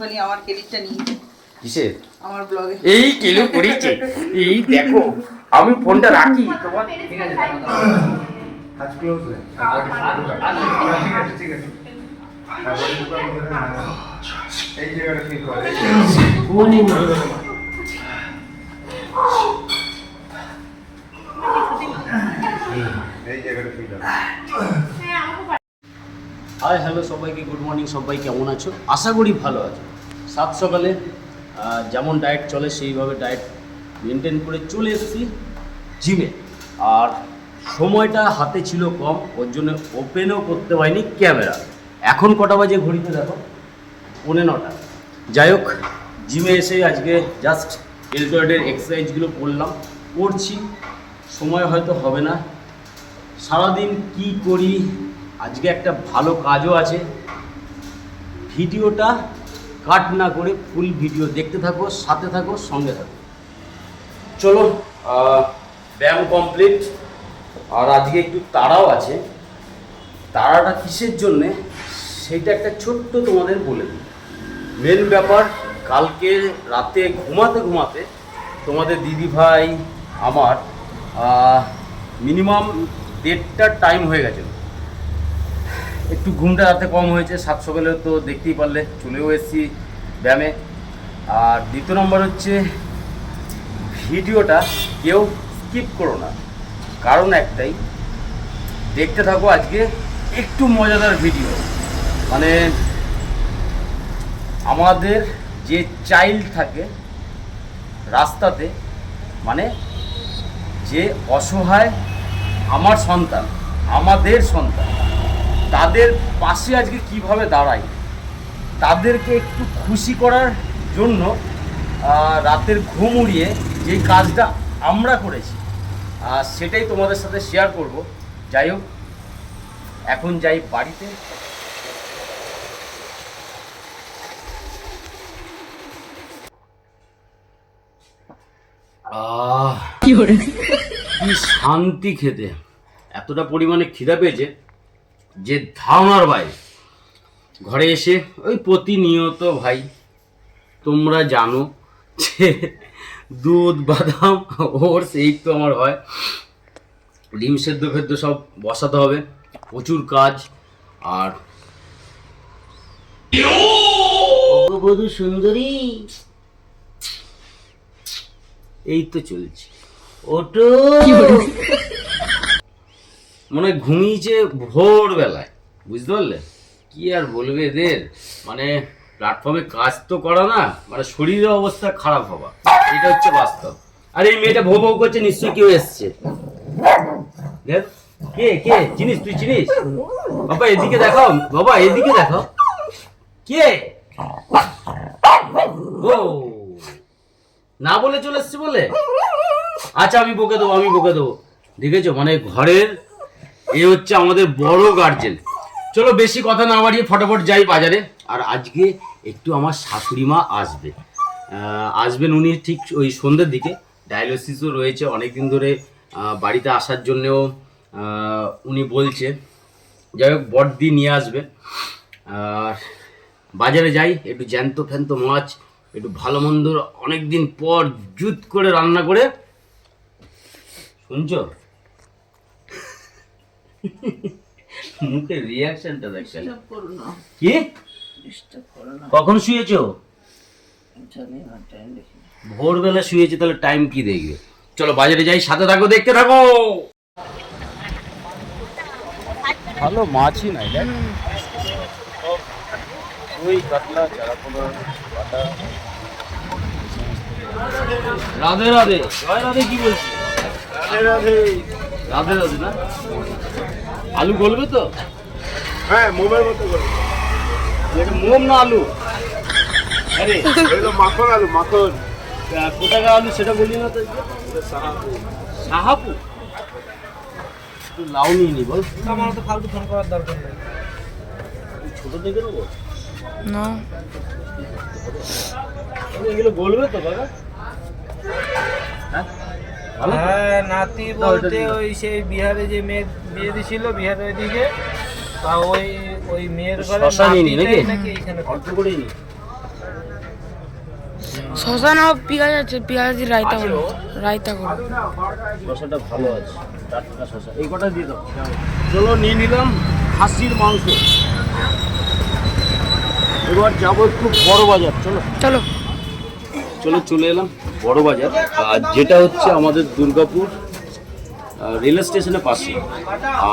মানে আমার ক্রেডিটটা নিয়েছে কিসের আমার ব্লগে এই কিলো করেছে এই দেখো আমি ফোনটা রাখি তোমার ঠিক আছে আজ ক্লোজ है ঠিক আছে এই জায়গাটা ঠিক করে এই জায়গাটা ঠিক আছে হাই হ্যালো সবাইকে গুড মর্নিং। সবাই কেমন আছো? আশা করি ভালো আছো। সাত সকালে যেমন ডায়েট চলে সেইভাবে ডায়েট মেনটেন করে চলে এসেছি জিমে। আর সময়টা হাতে ছিল কম, ওর জন্য ওপেনও করতে পারিনি ক্যামেরা। এখন কটা বাজে ঘড়িতে দেখো, 9:45। যাই হোক, জিমে এসে আজকে জাস্ট ডেলটয়েডের এক্সারসাইজগুলো করছি। সময় হয়তো হবে না। সারাদিন কি করি, আজকে একটা ভালো কাজও আছে। ভিডিওটা কাট না করে ফুল ভিডিও দেখতে থাকো, সাথে থাকো, সঙ্গে থাকো। চলো, ব্যায়াম কমপ্লিট। আর আজকে একটু তাড়াও আছে। তাড়াটা কিসের জন্যে সেইটা একটা ছোট্ট তোমাদের বলে দিই। মেন ব্যাপার, কালকে রাতে ঘুমাতে তোমাদের দিদিভাই আমার মিনিমাম 1:30টার টাইম হয়ে গেছে। একটু ঘুমটা রাতে কম হয়েছে। 7 সকালে তো দেখতেই পারলে চলেও এসেছি ব্যায়ামে। আর দ্বিতীয় নম্বর হচ্ছে, ভিডিওটা কেউ স্কিপ করো না, কারণ একটাই, দেখতে থাকো আজকে একটু মজাদার ভিডিও। মানে আমাদের যে চাইল্ড থাকে রাস্তাতে, মানে যে অসহায় আমার সন্তান, আমাদের সন্তান, তাদের পাশে আজকে কিভাবে দাঁড়াই, তাদেরকে একটু খুশি করার জন্য রাতের ঘুম উড়িয়ে যে কাজটা আমরা করেছি সেটাই তোমাদের সাথে শেয়ার করব। যাই হোক, এখন যাই বাড়িতে। কি শান্তি খেতে, এতটা পরিমাণে খিদা পেয়েছে যে ধারণার বাইরে। ঘরে এসে ওই প্রতিনিয়ত ভাই তোমরা জানো যে দুধ বাদাম ওর সেই তো আমার হয়, ডিম সেদ্ধ ফেদ্ধ সব বসাতে হবে, প্রচুর কাজ। আর বধূ সুন্দরী এই তো চলছে। ওটো মনে হয় ঘুমিয়েছে ভোরবেলায়, বুঝতে পারলে? কি আর বলবে এদের, মানে প্ল্যাটফর্মে কাজ তো করা না, মানে শরীরের অবস্থা খারাপ হওয়া, এটা হচ্ছে বাস্তব। আর এই মেয়েটা ভৌ ভৌ করছে, নিশ্চয়ই কেউ এসছে। দেখ কে কে চিনিস, তুই চিনিস? বাবা এদিকে দেখাও, বাবা এদিকে দেখাও, কে? ও না বলে চলে এসছে বলে? আচ্ছা আমি বকে দেবো। দেখেছো, মানে ঘরের এ হচ্ছে আমাদের বড় গার্জেন। চলো বেশি কথা না বাড়িয়ে ফটাফট যাই বাজারে। আর আজকে একটু আমার শাশুড়ি মা আসবেন উনি ঠিক ওই সন্ধ্যের দিকে। ডায়ালিসিসও রয়েছে অনেকদিন ধরে, বাড়িতে আসার জন্যেও উনি বলছে। যাই হোক, বড়দি নিয়ে আসবে। আর বাজারে যাই, একটু জ্যান্ত ফ্যান্ত মাছ, একটু ভালো মন্দ অনেকদিন পর জুত করে রান্না করে। শুনছো মুখের রিয়াকশনটা দেখছেন? কি কখন শুয়েছো? ভোরবেলা শুয়েছে, তাহলে টাইম কি দেখবে? চলো বাজারে যাই, সাথে থাকো, দেখতে থাকো। ভালো মাছই নাই, দেখ ওই কাতলা, চারাপোনা, বাটা। রাধে রাধে, জয় রাধে। কি বলছি? রাধে রাধে, রাধে রাধে না? আলু গলবে তো? হ্যাঁ, মোমের মতো করে। মোম না আলু? আরে এটা মাখন আলু, মাখন। কোথাকার আলু সেটা বলি না তো। সাহাপু একটু লাউ নিয়ে নি বল। আমার তো ফালতু ফোন করার দরকার নেই। ছোট দেখে নেবো না, এগুলো গলবে তো দাদা? হ্যাঁ, নাতি বলতে ওই সেই বিহারে যে মেয়ে বিয়ে দিছিল, বিহারের ওইদিকে, তা ওই মেয়ের ঘরে শশা নিয়ে নি নাকি? এখানে অল্প করেই নি। শশা নাও পেঁয়াজ আছে, পেঁয়াজ দিয়ে রায়তা আছে করো, ও? রায়তা করো। শশাটা ভালো আছে, টাটকা শশা, এই কটা দিয়ে দাও। চলো নিয়ে নিলাম খাসির মাংস। এবার যাবো একটু বড় বাজার, চলো চলো। চলো চলে এলাম বড় বাজার, আর যেটা হচ্ছে আমাদের দুর্গাপুর রেল স্টেশনের পাশে।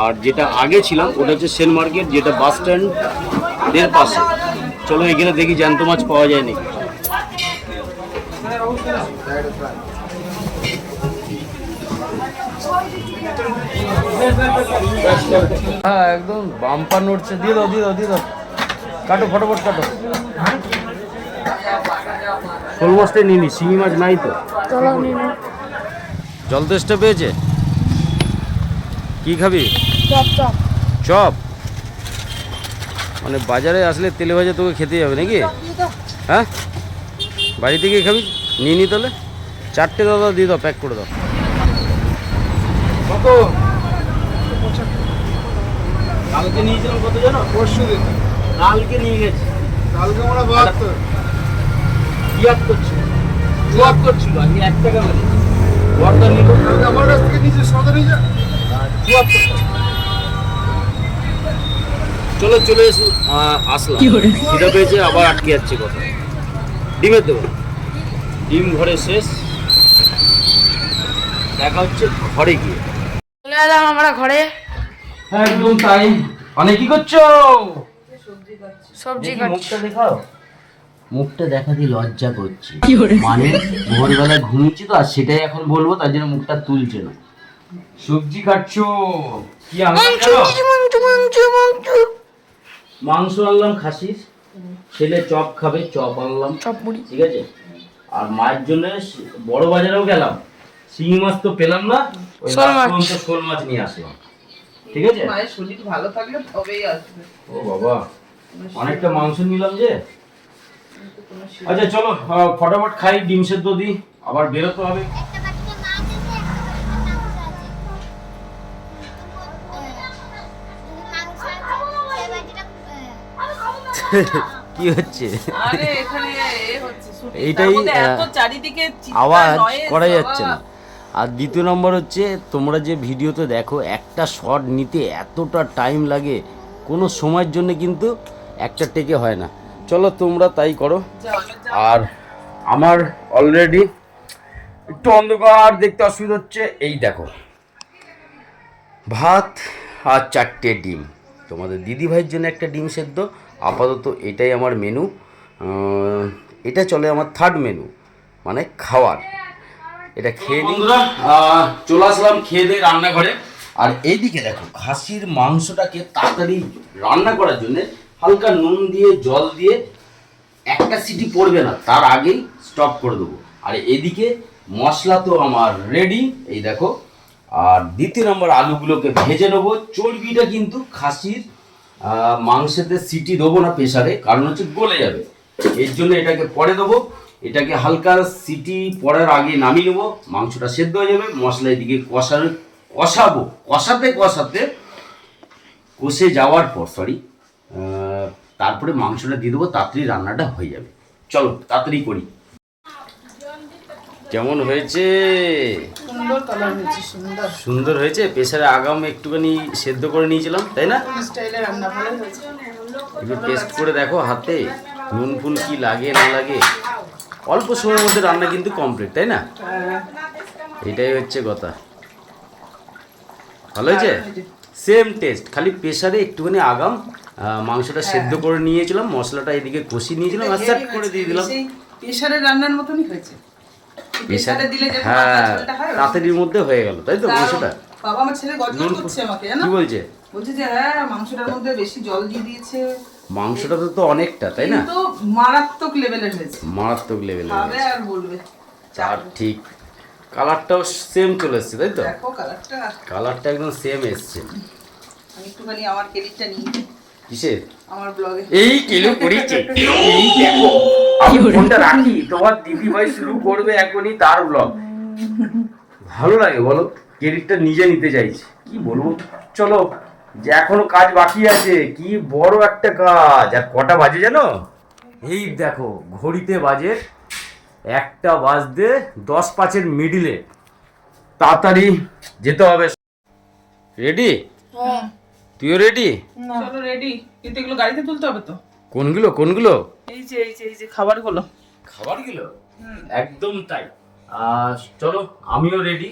আর যেটা আগে ছিলাম ওটা হচ্ছে সেন মার্কেট, যেটা বাস স্ট্যান্ডের পাশে। চলো এখানে দেখি জ্যান্ত মাছ পাওয়া যায় নাকি। হ্যাঁ একদম বাম্পার নড়ছে, দিয়ে দাও দিয়ে দাও দিয়ে দাও, কাটো ফটাফট কাটো। শোল মাছটাই নিয়ে নি, শিঙি মাছ নাই তো। চলো নিয়ে নাও। জল তেষ্টা পেয়েছে, কি খাবি? Chop chop. চপ? মানে বাজারে আসলে তেলে ভাজা তোকে খেতে যাবে নাকি? হ্যাঁ বাড়ি থেকে খাবি, নিয়ে নি তাহলে। 4টে দাদা দিয়ে দাও, প্যাক করে দাও। কত? কালকে নিয়েছিলাম কত জানো? পরশু দিন কালকে নিয়ে গেছি কালকে আমরা 72 74 ছিল, 74 ছিল, আমি 1 টাকা বলি বর্দা নিল কালকে আমার কাছ থেকে নিচে 17 চুয়াত্তর। চলো চলে এসো, আসলাম। খিদা পেয়েছে, আবার আটকে যাচ্ছে কথা। ডিমের দেবো, ডিম ঘরে শেষ, দেখা হচ্ছে ঘরে গিয়ে। চলে এলাম আমরা ঘরে। একদম তাই। মানে কি করছো? সবজি দেখি কাটছি। মুখটা দেখাও। মুখটা দেখাতে লজ্জা করছে, মানে ভোরবেলা ঘুমিয়েছি তো, আর সেটাই এখন বলবো, তার জন্য মুখটা তুলছে না। সবজি কাটছো? কি আনলাম জানো? মাংস আনলাম খাসির, ছেলে চপ খাবে, চপ আনলাম, চপ মুড়ি। ঠিক আছে। আর মায়ের জন্য বড় বাজারেও গেলাম, শিঙি মাছ তো পেলাম না, ওই শোল মাছ। শোল মাছ নিয়ে আসলাম, ঠিক আছে। মায়ের শরীর ভালো থাকলে তবেই আসবে। ও বাবা, অনেকটা মাংস নিলাম যে। আচ্ছা চলো ফটাফট খাই, ডিম সেদ্ধ দিই, আবার বেরোতে হবে। কি হচ্ছে? আরে এখানে হচ্ছে শুটিং, এইটাই, তার মধ্যে এত চারিদিকে চিৎকার, আওয়াজ noise, করা বাবা। যাচ্ছে না। আর দ্বিতীয় নম্বর হচ্ছে, তোমরা যে ভিডিওতে দেখো একটা শট নিতে এতটা টাইম লাগে, কোনো সময়ের জন্য কিন্তু একটা টেকে হয় না। চলো তোমরা তাই করো। যাও, যাও। আর আমার অলরেডি একটু অন্ধকার, দেখতে অসুবিধা হচ্ছে। এই দেখো ভাত আর 4টে ডিম, তোমাদের দিদি ভাইয়ের জন্য একটা ডিম সেদ্ধ। আপাতত এটাই আমার মেনু, এটা চলে আমার থার্ড মেনু, মানে খাওয়ার। এটা খেয়ে নিই। চলে আসলাম খেয়ে দিয়ে রান্নাঘরে। আর এইদিকে দেখো খাসির মাংসটাকে তাড়াতাড়ি রান্না করার জন্য হালকা নুন দিয়ে জল দিয়ে, একটা সিটি পড়বে না তার আগেই স্টপ করে দেবো। আর এদিকে মশলা তো আমার রেডি, এই দেখো। আর দ্বিতীয় নম্বর আলুগুলোকে ভেজে নেবো। চর্বিটা কিন্তু খাসির মাংসেতে সিটি দেবো না প্রেসারে, কারণ হচ্ছে গলে যাবে, এর জন্য এটাকে পরে দেবো। এটাকে হালকা সিটি পড়ার আগে নামিয়ে নেবো, মাংসটা সেদ্ধ হয়ে যাবে। মশলা এদিকে কষাবো, কষাতে কষাতে কষে যাওয়ার পর তারপরে মাংসটা দিয়ে দেবো, তাড়াতাড়ি রান্নাটা হয়ে যাবে। চলো তাড়াতাড়ি করি। কেমন হয়েছে? সুন্দর কালার হয়েছে, সুন্দর সুন্দর হয়েছে। প্রেসারে আগাম একটুখানি সেদ্ধ করে নিয়েছিলাম, তাই না? স্টাইলে রান্না ভালো হয়েছে। একটু টেস্ট করে দেখো হাতে নুন ফুন কি লাগে না লাগে। অল্প সময়ের মধ্যে রান্না কিন্তু কমপ্লিট, তাই না? এটাই হচ্ছে কথা। ভালো হয়েছে, সেম টেস্ট, খালি প্রেসারে একটুখানি আগাম মাংসটা সেদ্ধ করে নিয়েছিলাম, মশলাটা এদিকে কষিয়ে নিয়েছিলাম, আর সেট করে দিয়ে দিলাম। সেই প্রেসারের রান্নার মতনই হয়েছে। প্রেসারে দিলে যে হ্যাঁ ঝোলটা হয়, তাড়াতাড়ির মধ্যে হয়ে গেল, তাই তো মাংসটা? বাবা আমার ছেলে গজগজ করছে আমাকে, জানো? কি বলছে? বলছে যে হ্যাঁ মাংসটার মধ্যে বেশি জল দিয়ে দিয়েছে, মাংসটা তো অনেকটা, তাই না? কিন্তু মারাত্মক লেভেলের হয়েছে। মারাত্মক লেভেলে। খাবে আর বলবে। আর ঠিক কালারটাও সেম চলে এসছে, তাই তো? দেখো কালারটা, কালারটা একদম সেম এসছে। আমি একটুখানি আমার ক্রেডিটটা নিই কিসের? আমার ব্লগে। এই কিলো করেছে, এই দেখো আমি ফোনটা রাখি, তোমার দিদি ভাই শুরু করবে এখনই তার ব্লগ। ভালো লাগে বলো, ক্রেডিটটা নিজে নিতে চাইছি, কি বলবো। চলো, যে এখনো কাজ বাকি আছে, কি বড় একটা কাজ। আর কটা বাজে জানো? এই দেখো ঘড়িতে বাজে 1টা বাজতে 10-5 মিডিলে তাড়াতাড়ি যেতে হবে। রেডি? তুইও রেডি? চলো রেডি, কিন্তু এগুলো গাড়িতে তুলতে হবে তো। কোনগুলো? এই যে খাবারগুলো। খাবারগুলো একদম তাই। চলো আমিও রেডি।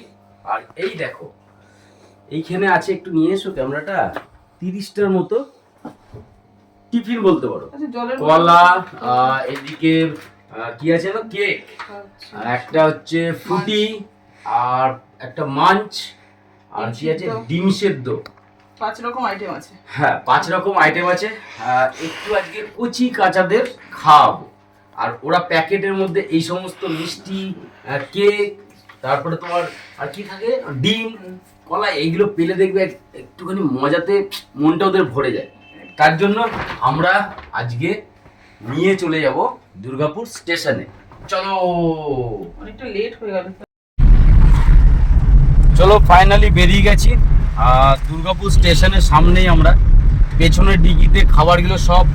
আর এই দেখো এইখানে আছে, একটু নিয়ে এসো ক্যামেরাটা, 30টার মতো টিফিন বলতে পারো। আচ্ছা, জলের কলা, এদিকে কি আছে না, কেক, আর একটা হচ্ছে ফ্রুটি, আর একটা মাঞ্চ, আর কি আছে, ডিম সেদ্ধ। 5 রকম আইটেম আছে। হ্যাঁ 5 রকম আইটেম আছে। একটু আজকে কচি কাঁচাদের খাওয়াবো। আর ওরা প্যাকেটের মধ্যে এই সমস্ত মিষ্টি, কেক, তারপরে তোমার আর কি থাকে, ডিম, কলা, এইগুলো পেলে দেখবে একটুখানি মজাতে মনটা ওদের ভরে যায়। তার জন্য আমরা আজকে নিয়ে চলে যাব দুর্গাপুর স্টেশনে। চলো অনেকটা লেট হয়ে গেল। চলো ফাইনালি বেরিয়ে গেছি দুর্গাপুর স্টেশনের সামনেই। আমরা পেছনের ডিগিতে খাবারগুলো সব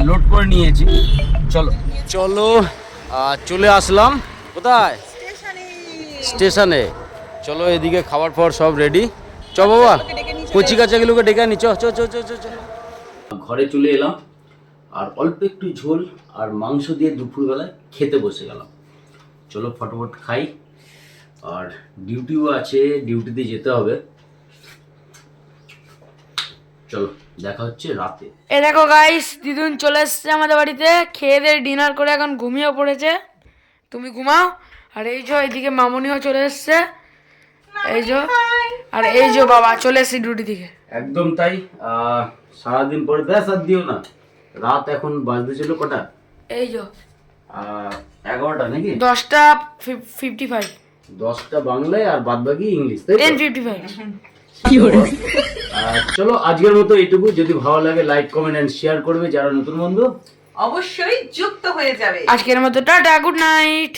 লোড করে নিয়েছি। চলো চলে আসলাম কোথায়, স্টেশনে। চলো এদিকে খাবার ফাবার সব রেডি। চ বাবা, কচি কাচাগুলোকে ডেকে আনি। চ ঘরে চলে এলাম, আর অল্প একটু ঝোল আর মাংস দিয়ে দুপুরবেলায় খেতে বসে গেলাম। চলো ফটাফট খাই, আর ডিউটিও আছে, ডিউটিতে যেতে হবে। চলো দেখা হচ্ছে রাতে। এ দেখো গাইস, দিদুন চলে এসছে আমাদের বাড়িতে, খেয়ে দিয়ে ডিনার করে এখন ঘুমিয়ে পড়েছে। তুমি ঘুমাও। আর এই যে এইদিকে মামনিও চলে এসছে, এই যে। আর এই যে বাবা চলে এসছে ডিউটি থেকে। একদম তাই। সারাদিন পরে ব্যাস আর দিও না, রাত এখন বাজতে ছিল কটা, এই যে 11টা নাকি, 10:55, 10টা বাংলায় আর বাদ বাকি ইংলিশ, তাই তো? 10:55। চলো আজকের মতো এইটুকু। যদি ভালো লাগে লাইক, কমেন্ট এন্ড শেয়ার করবে যারা নতুন বন্ধু। অবশ্যই যুক্ত হয়ে যাবে। আজকের মতো টাটা, গুড নাইট।